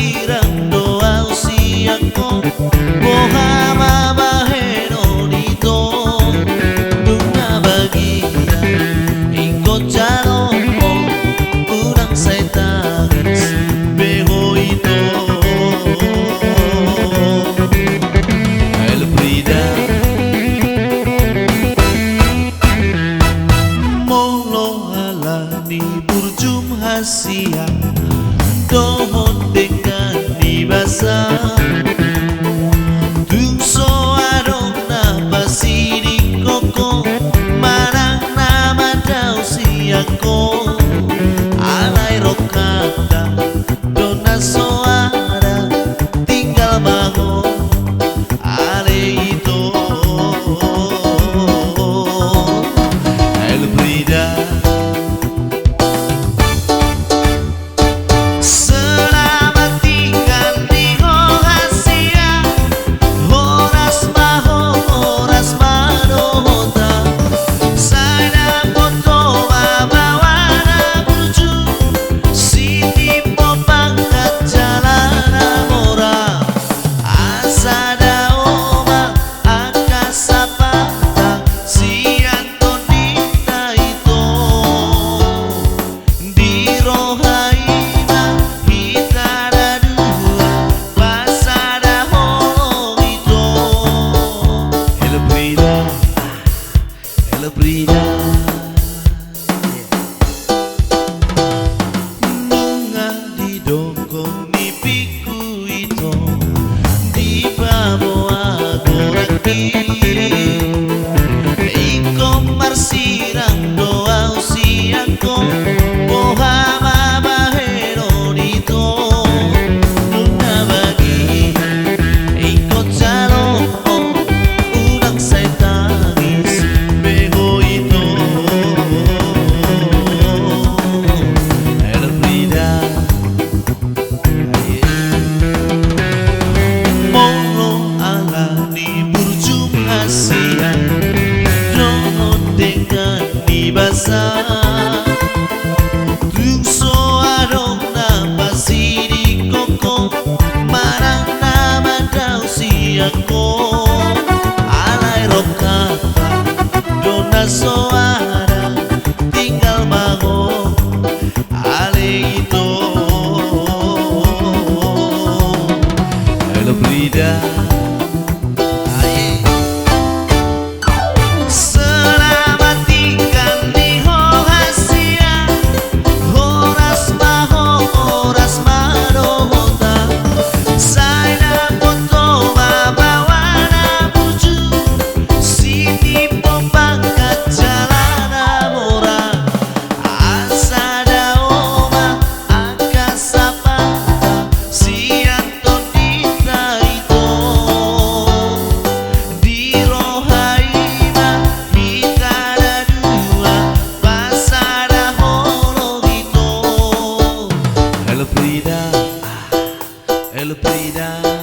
marsiran doa usiaku Mohama bahenonito Bunga bagia Ingko caro Urang saya tangis Beho itu El Frida Molo halani burjum hasia Dohon dengan dibasa Tungso adong napasi di koko Marang nama dau siako Alai rokata dona soara Tinggal bangun ale itu El Frida Frida Bunga di dongkong nipiku itu Di bawah goraki Iko marsiran doa usiaku Mohama bahenonito Bunga bagi Iko calo Urang saya tangis Basa Tungso adong napasi di koko Marang nama dau siako Alai rokata dona soara Tinggal bangun ale itu El Frida El Frida